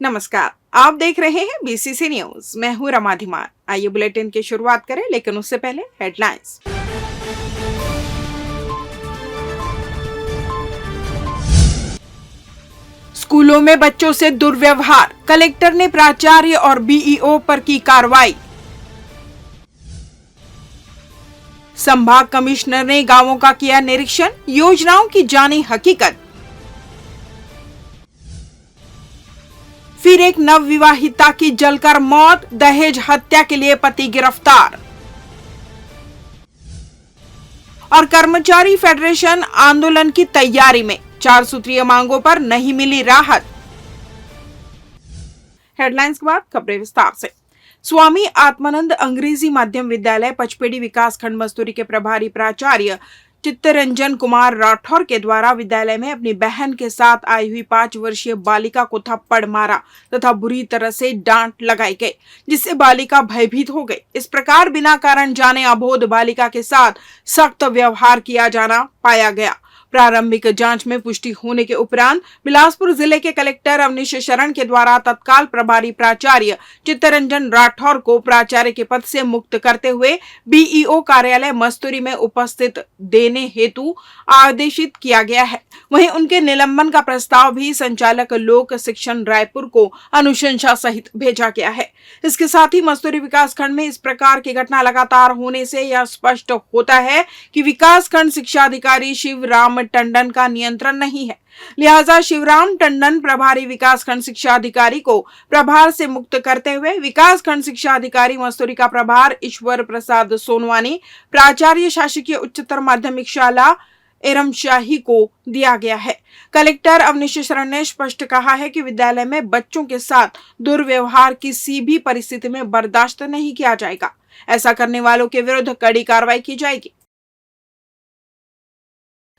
नमस्कार, आप देख रहे हैं बीसीसी न्यूज। मैं हूं रमा धीमान। आइए बुलेटिन की शुरुआत करें, लेकिन उससे पहले हेडलाइंस। स्कूलों में बच्चों से दुर्व्यवहार, कलेक्टर ने प्राचार्य और बीईओ पर की कार्रवाई। संभाग कमिश्नर ने गांवों का किया निरीक्षण, योजनाओं की जानी हकीकत। फिर एक नवविवाहिता की जलकर मौत, दहेज हत्या के लिए पति गिरफ्तार। और कर्मचारी फेडरेशन आंदोलन की तैयारी में, 4 सूत्रीय मांगों पर नहीं मिली राहत। हेडलाइंस के बाद खबरें विस्तार से। स्वामी आत्मानंद अंग्रेजी माध्यम विद्यालय पचपेड़ी विकास खंड मस्तूरी के प्रभारी प्राचार्य चित्तरंजन कुमार राठौर के द्वारा विद्यालय में अपनी बहन के साथ आई हुई 5 वर्षीय बालिका को थप्पड़ मारा तथा बुरी तरह से डांट लगाई गई, जिससे बालिका भयभीत हो गई। इस प्रकार बिना कारण जाने अबोध बालिका के साथ सख्त व्यवहार किया जाना पाया गया। प्रारंभिक जांच में पुष्टि होने के उपरांत बिलासपुर जिले के कलेक्टर अवनीश शरण के द्वारा तत्काल प्रभारी प्राचार्य चित्तरंजन राठौर को प्राचार्य के पद से मुक्त करते हुए बीईओ कार्यालय मस्तूरी में उपस्थित देने हेतु आदेशित किया गया है। वहीं उनके निलंबन का प्रस्ताव भी संचालक लोक शिक्षण रायपुर को अनुशंसा सहित भेजा गया है। इसके साथ ही मस्तूरी विकास खंड में इस प्रकार की घटना लगातार होने से यह स्पष्ट होता है कि विकास खंड शिक्षा अधिकारी शिवराम टंडन का नियंत्रण नहीं है। लिहाजा शिवराम टंडन प्रभारी विकास खंड शिक्षा अधिकारी को प्रभार से मुक्त करते हुए विकास खंड शिक्षा अधिकारी मस्तूरी का प्रभार ईश्वर प्रसाद सोनवानी, प्राचार्य शासकीय उच्चतर माध्यमिक शाला एरमशाही को दिया गया है। कलेक्टर अवनीश शरण ने स्पष्ट कहा है कि विद्यालय में बच्चों के साथ दुर्व्यवहार किसी भी परिस्थिति में बर्दाश्त नहीं किया जाएगा। ऐसा करने वालों के विरुद्ध कड़ी कार्रवाई की जाएगी।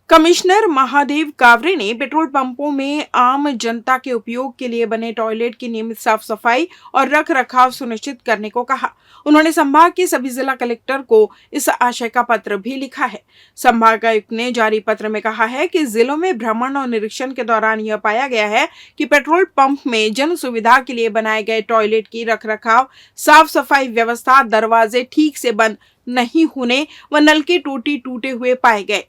कमिश्नर महादेव कावरे ने पेट्रोल पंपों में आम जनता के उपयोग के लिए बने टॉयलेट की नियमित साफ सफाई और रख रखाव सुनिश्चित करने को कहा। उन्होंने संभाग के सभी जिला कलेक्टर को इस आशय का पत्र भी लिखा है। संभागायुक्त ने जारी पत्र में कहा है कि जिलों में भ्रमण और निरीक्षण के दौरान यह पाया गया है कि पेट्रोल पंप में जन सुविधा के लिए बनाए गए टॉयलेट की रख रखाव, साफ सफाई व्यवस्था, दरवाजे ठीक से बंद नहीं होने व नल के टूटे हुए पाए गए।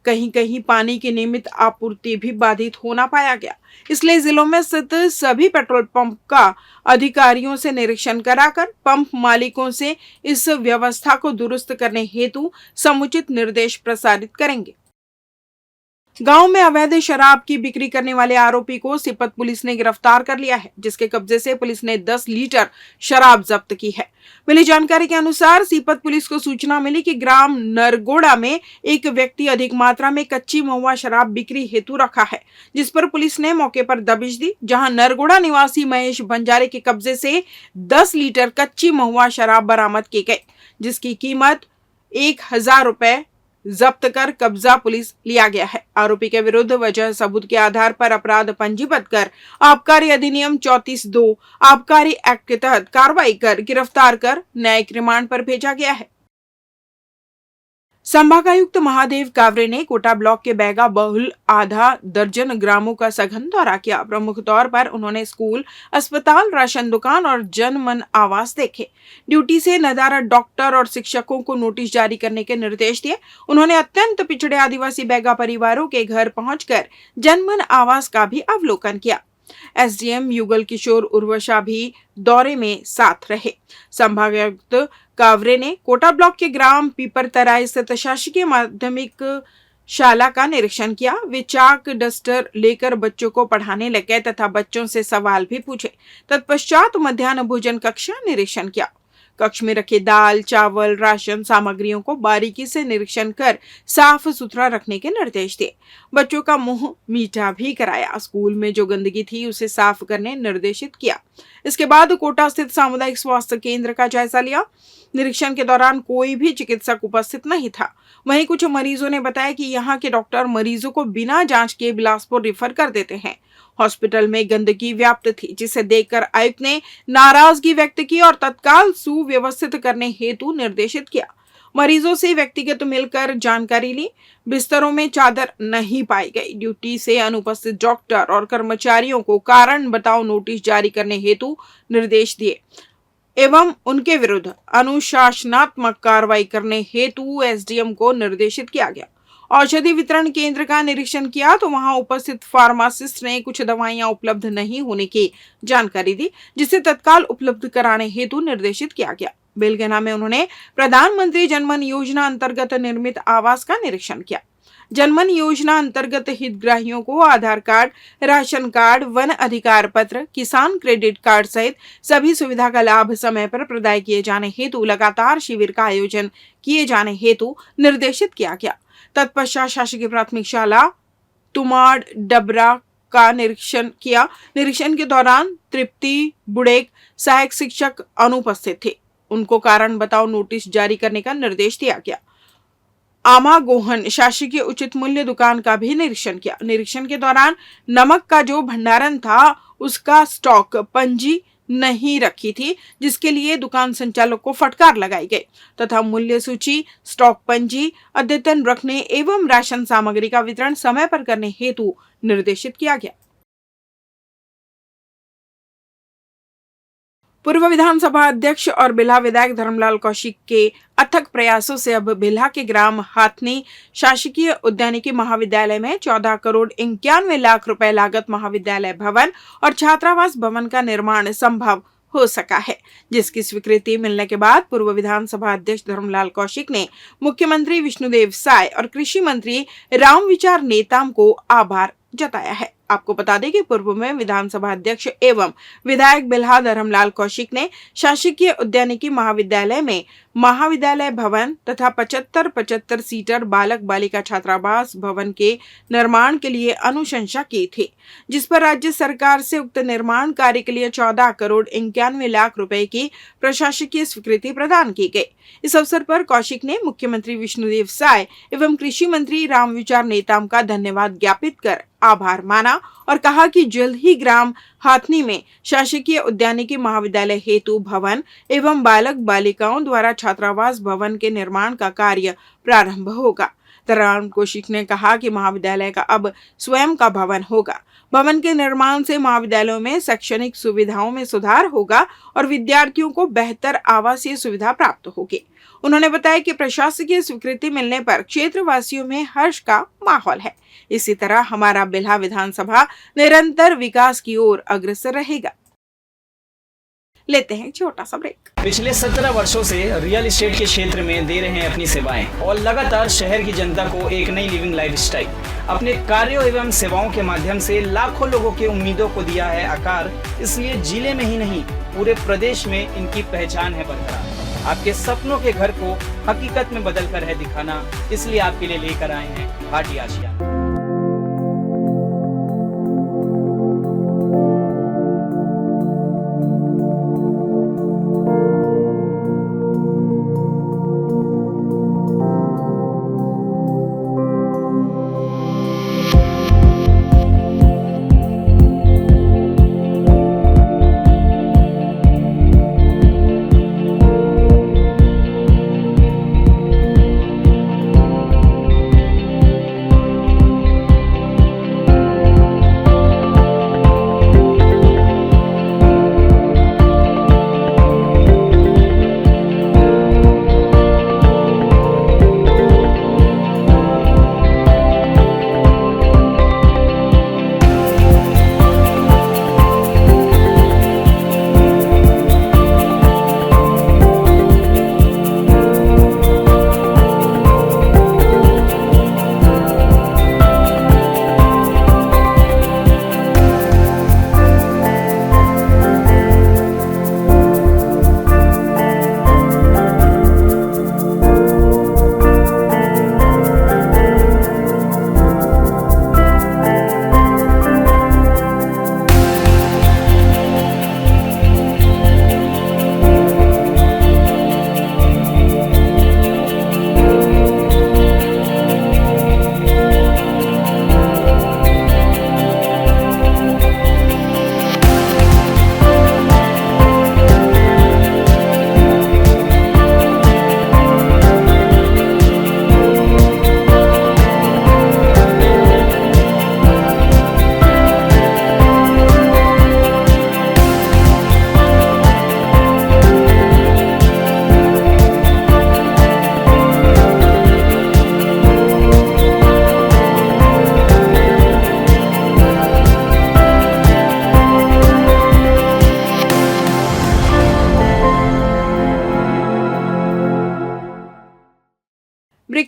कहीं कहीं पानी की नियमित आपूर्ति भी बाधित होना पाया गया। इसलिए जिलों में स्थित सभी पेट्रोल पंप का अधिकारियों से निरीक्षण कराकर पंप मालिकों से इस व्यवस्था को दुरुस्त करने हेतु समुचित निर्देश प्रसारित करेंगे। गांव में अवैध शराब की बिक्री करने वाले आरोपी को सीपत पुलिस ने गिरफ्तार कर लिया है, जिसके कब्जे से पुलिस ने 10 लीटर शराब जब्त की है। मिली जानकारी के अनुसार सीपत पुलिस को सूचना मिली कि ग्राम नरगोड़ा में एक व्यक्ति अधिक मात्रा में कच्ची महुआ शराब बिक्री हेतु रखा है, जिस पर पुलिस ने मौके पर दबिश दी, जहां नरगोड़ा निवासी महेश बंजारे के कब्जे से 10 लीटर कच्ची महुआ शराब बरामद की गई, जिसकी कीमत 1000 रुपए जब्त कर कब्जा पुलिस लिया गया है। आरोपी के विरुद्ध वजह सबूत के आधार पर अपराध पंजीबद्ध कर आबकारी अधिनियम 34(2) आबकारी एक्ट के तहत कार्रवाई कर गिरफ्तार कर न्यायिक रिमांड पर भेजा गया है। संभागायुक्त महादेव कावरे ने कोटा ब्लॉक के बैगा बहुल आधा दर्जन ग्रामों का सघन दौरा किया। प्रमुख तौर पर उन्होंने स्कूल, अस्पताल, राशन दुकान और जन मन आवास देखे। ड्यूटी से नदारद डॉक्टर और शिक्षकों को नोटिस जारी करने के निर्देश दिए। उन्होंने अत्यंत पिछड़े आदिवासी बैगा परिवारों के घर पहुंचकर जनमन आवास का भी अवलोकन किया। एसडीएम युगल किशोर उर्वशा भी दौरे में साथ रहे। संभागायुक्त कावरे ने कोटा ब्लॉक के ग्राम पीपरतराई स्थित शासकीय माध्यमिक शाला का निरीक्षण किया। वे चाक डस्टर लेकर बच्चों को पढ़ाने लगे तथा बच्चों से सवाल भी पूछे। तत्पश्चात मध्याह्न भोजन कक्ष का निरीक्षण किया। कक्ष में रखे दाल, चावल, राशन सामग्रियों को बारीकी से निरीक्षण कर साफ सुथरा रखने के निर्देश दिए। बच्चों का मुंह मीठा भी कराया। स्कूल में जो गंदगी थी उसे साफ करने निर्देशित किया। इसके बाद कोटा स्थित सामुदायिक स्वास्थ्य केंद्र का जायजा लिया। निरीक्षण के दौरान कोई भी चिकित्सक उपस्थित नहीं था। वहीं कुछ मरीजों ने बताया कि यहाँ के डॉक्टर मरीजों को बिना जांच के बिलासपुर रेफर कर देते हैं। हॉस्पिटल में गंदगी व्याप्त थी, जिसे देखकर आयुक्त ने नाराजगी व्यक्त की और तत्काल सुव्यवस्थित करने हेतु निर्देशित किया। मरीजों से व्यक्तिगत मिलकर जानकारी ली। बिस्तरों में चादर नहीं पाई गई। ड्यूटी से अनुपस्थित डॉक्टर और कर्मचारियों को कारण बताओ नोटिस जारी करने हेतु निर्देश दिए एवं उनके विरुद्ध अनुशासनात्मक कार्रवाई करने हेतु एसडीएम को निर्देशित किया गया। औषधि वितरण केंद्र का निरीक्षण किया तो वहां उपस्थित फार्मासिस्ट ने कुछ दवाइयां उपलब्ध नहीं होने की जानकारी दी, जिसे तत्काल उपलब्ध कराने हेतु निर्देशित किया गया। बेलगना में उन्होंने प्रधानमंत्री जनमन योजना अंतर्गत निर्मित आवास का निरीक्षण किया। जनमन योजना अंतर्गत हितग्राहियों को आधार कार्ड, राशन कार्ड, वन अधिकार पत्र, किसान क्रेडिट कार्ड सहित सभी सुविधा का लाभ समय पर प्रदाय किए जाने हेतु लगातार शिविर का आयोजन किए जाने हेतु निर्देशित किया गया। तत्पश्चात शासकीय प्राथमिक शाला तुमाड़ डबरा का निरीक्षण किया। निरीक्षण के दौरान तृप्ति बुड़ेक सहायक शिक्षक अनुपस्थित थे। उनको कारण बताओ नोटिस जारी करने का निर्देश दिया गया। आमा गोहन शासकीय उचित मूल्य दुकान का भी निरीक्षण किया। निरीक्षण के दौरान नमक का जो भंडारण था उसका स्टॉक पंजी नहीं रखी थी, जिसके लिए दुकान संचालक को फटकार लगाई गई तथा मूल्य सूची, स्टॉक पंजी अद्यतन रखने एवं राशन सामग्री का वितरण समय पर करने हेतु निर्देशित किया गया। पूर्व विधानसभा अध्यक्ष और बिल्हा विधायक धर्मलाल कौशिक के अथक प्रयासों से अब बिल्हा के ग्राम हाथनी शासकीय उद्यानिकी महाविद्यालय में 14 करोड़ 91 लाख रुपए लागत महाविद्यालय भवन और छात्रावास भवन का निर्माण संभव हो सका है, जिसकी स्वीकृति मिलने के बाद पूर्व विधानसभा अध्यक्ष धर्मलाल कौशिक ने मुख्यमंत्री विष्णुदेव साय और कृषि मंत्री रामविचार नेताम को आभार जताया है। आपको बता दें कि पूर्व में विधानसभा अध्यक्ष एवं विधायक बिल्हा धर्मलाल कौशिक ने शासकीय उद्यानिकी महाविद्यालय में महाविद्यालय भवन तथा 75 सीटर बालक बालिका छात्रावास भवन के निर्माण के लिए अनुशंसा की थी, जिस पर राज्य सरकार से उक्त निर्माण कार्य के लिए 14 करोड़ 91 लाख रुपए की प्रशासकीय स्वीकृति प्रदान की गई। इस अवसर पर कौशिक ने मुख्यमंत्री विष्णुदेव साय एवं कृषि मंत्री रामविचार नेताम का धन्यवाद ज्ञापित कर आभार माना और कहा कि जल्द ही ग्राम हाथनी में शासकीय उद्यानिकी महाविद्यालय हेतु भवन एवं बालक बालिकाओं द्वारा छात्रावास भवन के निर्माण का कार्य प्रारंभ होगा। धर्मलाल कौशिक ने कहा कि महाविद्यालय का अब स्वयं का भवन होगा। भवन के निर्माण से महाविद्यालयों में शैक्षणिक सुविधाओं में सुधार होगा और विद्यार्थियों को बेहतर आवासीय सुविधा प्राप्त होगी। उन्होंने बताया कि प्रशासकीय स्वीकृति मिलने पर क्षेत्रवासियों में हर्ष का माहौल है। इसी तरह हमारा बिल्हा विधानसभा निरंतर विकास की ओर अग्रसर रहेगा। लेते हैं छोटा सा ब्रेक। पिछले 17 वर्षों से रियल एस्टेट के क्षेत्र में दे रहे हैं अपनी सेवाएं और लगातार शहर की जनता को एक नई लिविंग लाइफस्टाइल। अपने कार्यों एवं सेवाओं के माध्यम से लाखों लोगों की उम्मीदों को दिया है आकार। इसलिए जिले में ही नहीं पूरे प्रदेश में इनकी पहचान है बरकरार। आपके सपनों के घर को हकीकत में बदल कर है दिखाना, इसलिए आपके लिए लेकर आए हैं भाटी आशिया।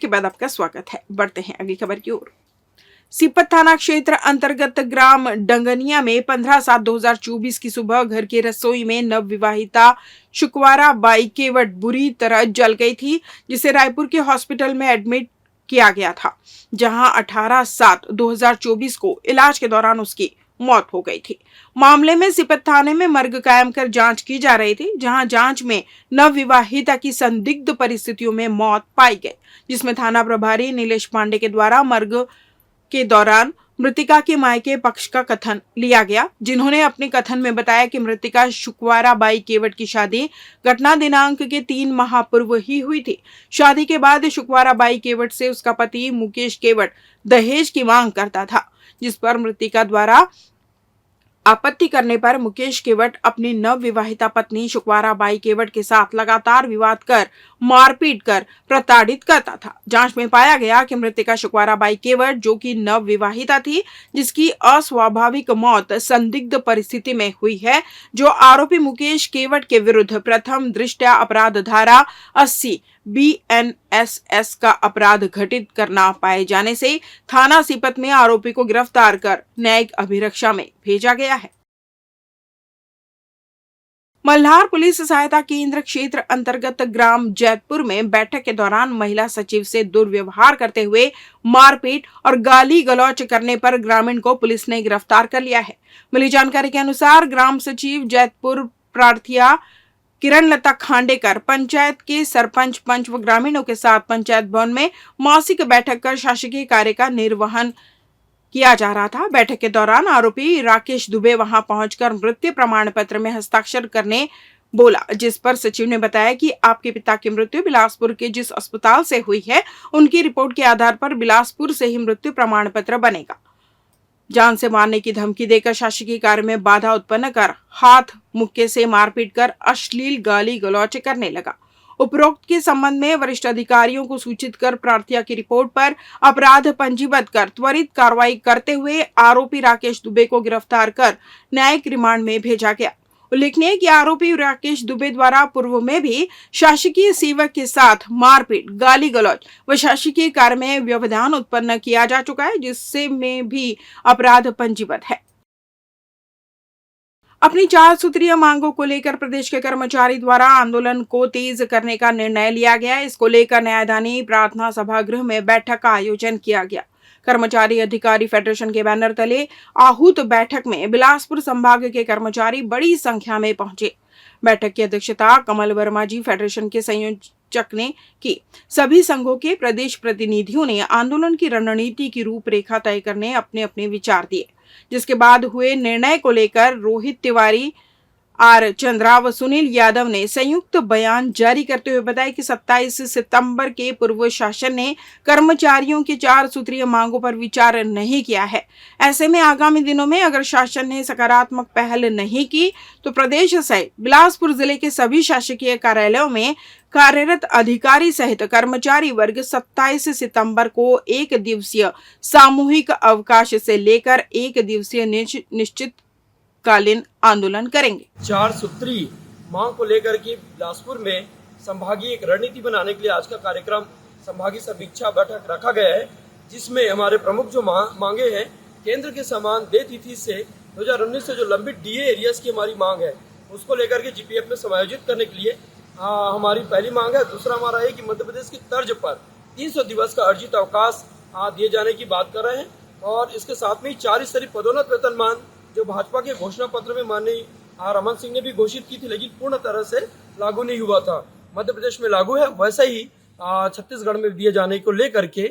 ब्रेक के बाद आपका स्वागत है। बढ़ते हैं अगली खबर की ओर। सीपत थाना क्षेत्र अंतर्गत ग्राम डंगनिया में 15/7/2024 की सुबह घर की रसोई में नवविवाहिता शुकवारा बाई केवट बुरी तरह जल गई थी, जिसे रायपुर के हॉस्पिटल में एडमिट किया गया था, जहां 18/7/2024 को इलाज के दौरान उसकी मौत हो गई थी। मामले में सिपत थाने में मर्ग कायम कर जांच की जा रही थी, जहां जांच में नवविवाहिता की संदिग्ध परिस्थितियों में मौत पाई गई, जिसमें थाना प्रभारी नीलेश पांडे के द्वारा मर्ग के दौरान मृतिका के मायके पक्ष का कथन लिया गया, जिन्होंने अपने कथन में बताया कि मृतिका शुकवारा बाई केवट की शादी घटना दिनांक के 3 माह पूर्व ही हुई थी। शादी के बाद शुकवारा बाई केवट से उसका पति मुकेश केवट दहेज की मांग करता था, जिस पर मृतिका द्वारा आपत्ति करने पर मुकेश केवट अपनी नवविवाहिता पत्नी शुकवारा बाई केवट के साथ लगातार विवाद कर मारपीट कर प्रताड़ित करता था। जांच में पाया गया कि मृतिका शुकवारा बाई केवट, जो कि नवविवाहिता थी, जिसकी अस्वाभाविक मौत संदिग्ध परिस्थिति में हुई है, जो आरोपी मुकेश केवट के विरुद्ध प्रथम दृष्टया अपराध धारा 80 BNSS का अपराध घटित करना पाए जाने से थाना सीपत में आरोपी को गिरफ्तार कर न्यायिक अभिरक्षा में भेजा गया है। मल्हार पुलिस सहायता केंद्र क्षेत्र अंतर्गत ग्राम जैतपुर में बैठक के दौरान महिला सचिव से दुर्व्यवहार करते हुए मारपीट और गाली गलौच करने पर ग्रामीण को पुलिस ने गिरफ्तार कर लिया है। मिली जानकारी के अनुसार ग्राम सचिव जैतपुर प्रार्थिया किरण लता खांडेकर पंचायत के सरपंच पंच व ग्रामीणों के साथ पंचायत भवन में मासिक बैठक कर शासकीय कार्य का निर्वहन किया जा रहा था। बैठक के दौरान आरोपी राकेश दुबे वहां पहुंचकर मृत्यु प्रमाण पत्र में हस्ताक्षर करने बोला, जिस पर सचिव ने बताया कि आपके पिता की मृत्यु बिलासपुर के जिस अस्पताल से हुई है, उनकी रिपोर्ट के आधार पर बिलासपुर से ही मृत्यु प्रमाण पत्र बनेगा। जान से मारने की धमकी देकर शासकीय कार्य में बाधा उत्पन्न कर हाथ मुक्के से मारपीट कर अश्लील गाली गलौच करने लगा। उपरोक्त के संबंध में वरिष्ठ अधिकारियों को सूचित कर प्रार्थिया की रिपोर्ट पर अपराध पंजीबद्ध कर त्वरित कार्रवाई करते हुए आरोपी राकेश दुबे को गिरफ्तार कर न्यायिक रिमांड में भेजा गया। उल्लेखनीय है कि आरोपी राकेश दुबे द्वारा पूर्व में भी शासकीय सेवक के साथ मारपीट, गाली गलौच व शासकीय कार्य में व्यवधान उत्पन्न किया जा चुका है, जिससे में भी अपराध पंजीबद्ध है। अपनी 4 सूत्रीय मांगों को लेकर प्रदेश के कर्मचारी द्वारा आंदोलन को तेज करने का निर्णय लिया गया। इसको लेकर न्यायदानी प्रार्थना सभागृह में बैठक का आयोजन किया गया। कर्मचारी अधिकारी फेडरेशन के बैनर तले आहूत बैठक में बिलासपुर संभाग के कर्मचारी बड़ी संख्या में पहुंचे। बैठक की अध्यक्षता कमल वर्मा जी फेडरेशन के संयोजक ने की। सभी संघों के प्रदेश प्रतिनिधियों ने आंदोलन की रणनीति की रूपरेखा तय करने अपने अपने विचार दिए, जिसके बाद हुए निर्णय को लेकर रोहित तिवारी, आर चंद्रा व सुनील यादव ने संयुक्त बयान जारी करते हुए बताया कि 27 सितंबर के पूर्व शासन ने कर्मचारियों की 4 सूत्रीय मांगों पर विचार नहीं किया है। ऐसे में आगामी दिनों में अगर शासन ने सकारात्मक पहल नहीं की तो प्रदेश सहित बिलासपुर जिले के सभी शासकीय कार्यालयों में कार्यरत अधिकारी सहित कर्मचारी वर्ग 27 सितंबर को 1 दिवसीय सामूहिक अवकाश से लेकर 1 दिवसीय निश्चित कालीन आंदोलन करेंगे। 4 सूत्री मांग को लेकर के बिलासपुर में संभागीय एक रणनीति बनाने के लिए आज का कार्यक्रम संभागीय समीक्षा बैठक रखा गया है, जिसमें हमारे प्रमुख जो मांगे हैं, केंद्र के समान दे तिथि से 2019 से जो लंबित डीए एरियाज की हमारी मांग है, उसको लेकर के जीपीएफ में समायोजित करने के लिए हमारी पहली मांग है। दूसरा हमारा है कि मध्य प्रदेश की तर्ज पर 300 दिवस का अर्जित अवकाश दिए जाने की बात कर रहे हैं, और इसके साथ में 4 स्तरीय पदोन्नत वेतनमान जो भाजपा के घोषणा पत्र में माननीय रमन सिंह ने भी घोषित की थी, लेकिन पूर्ण तरह से लागू नहीं हुआ था। मध्य प्रदेश में लागू है, वैसा ही छत्तीसगढ़ में दिए जाने को लेकर के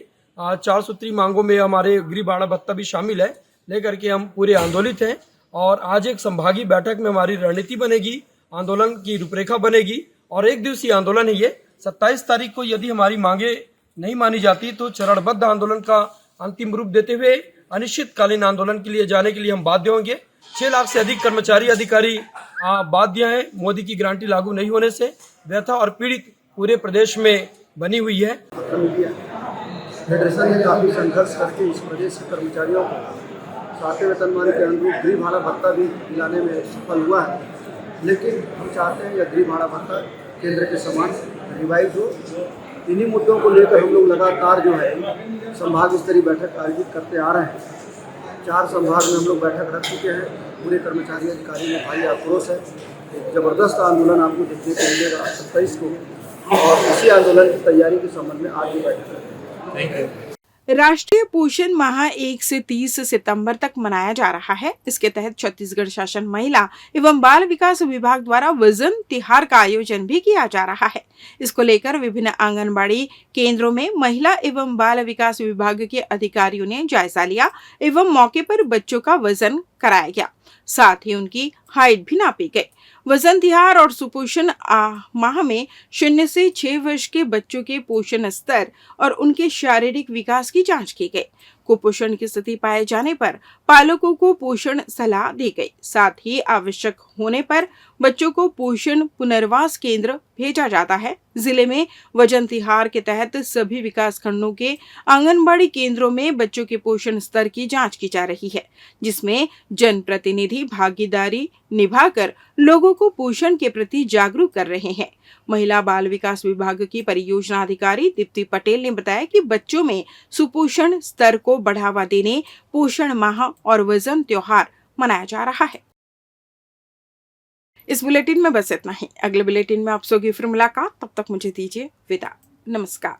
4 सूत्री मांगों में हमारे गृह भाड़ा भत्ता भी शामिल है, लेकर के हम पूरे आंदोलित हैं। और आज एक संभागीय बैठक में हमारी रणनीति बनेगी, आंदोलन की रूपरेखा बनेगी, और 1 दिवसीय आंदोलन है ये। 27 तारीख को यदि हमारी मांगे नहीं मानी जाती तो चरणबद्ध आंदोलन का अंतिम रूप देते हुए अनिश्चितकालीन आंदोलन के लिए जाने के लिए हम बाध्य होंगे। 6 लाख से अधिक कर्मचारी अधिकारी बाध्य हैं। मोदी की गारंटी लागू नहीं होने से व्यथा और पीड़ित पूरे प्रदेश में बनी हुई है। फेडरेशन ने काफ़ी संघर्ष करके इस प्रदेश के कर्मचारियों को 7वें वेतनमान के अनुरूप गृह भाड़ा भत्ता भी दिलाने में सफल हुआ है, लेकिन हम चाहते हैं यह गृह भाड़ा भत्ता केंद्र के समान रिवाइज हो। इन्हीं मुद्दों को लेकर हम लोग लगातार जो है संभाग स्तरीय बैठक आयोजित करते आ रहे हैं। 4 संभाग में हम लोग बैठक रख चुके हैं। पूरे कर्मचारी अधिकारी में भारी आक्रोश है। एक जबरदस्त आंदोलन आपको देखने को मिलेगा 27 को, और इसी आंदोलन की तैयारी के संबंध में आज की बैठक है। Thank you. राष्ट्रीय पोषण माह 1 से 30 सितंबर तक मनाया जा रहा है। इसके तहत छत्तीसगढ़ शासन महिला एवं बाल विकास विभाग द्वारा वजन तिहार का आयोजन भी किया जा रहा है। इसको लेकर विभिन्न आंगनबाड़ी केंद्रों में महिला एवं बाल विकास विभाग के अधिकारियों ने जायजा लिया एवं मौके पर बच्चों का वजन कराया गया, साथ ही उनकी हाइट भी नापी गई। वजन तिहार और सुपोषण माह में 0 से 6 वर्ष के बच्चों के पोषण स्तर और उनके शारीरिक विकास की जांच की गई। कुपोषण की स्थिति पाए जाने पर पालकों को पोषण सलाह दी गई। साथ ही आवश्यक होने पर बच्चों को पोषण पुनर्वास केंद्र भेजा जाता है। जिले में वजन तिहार के तहत सभी विकास खंडों के आंगनबाड़ी केंद्रों में बच्चों के पोषण स्तर की जांच की जा रही है, जिसमें जनप्रतिनिधि भागीदारी निभाकर लोगों को पोषण के प्रति जागरूक कर रहे हैं। महिला बाल विकास विभाग की परियोजना अधिकारी दीप्ति पटेल ने बताया कि बच्चों में सुपोषण स्तर को बढ़ावा देने पोषण माह और वजन त्योहार मनाया जा रहा है। इस बुलेटिन में बस इतना ही। अगले बुलेटिन में आप सबकी फिर मुलाकात, तब तक मुझे दीजिए विदा। नमस्कार।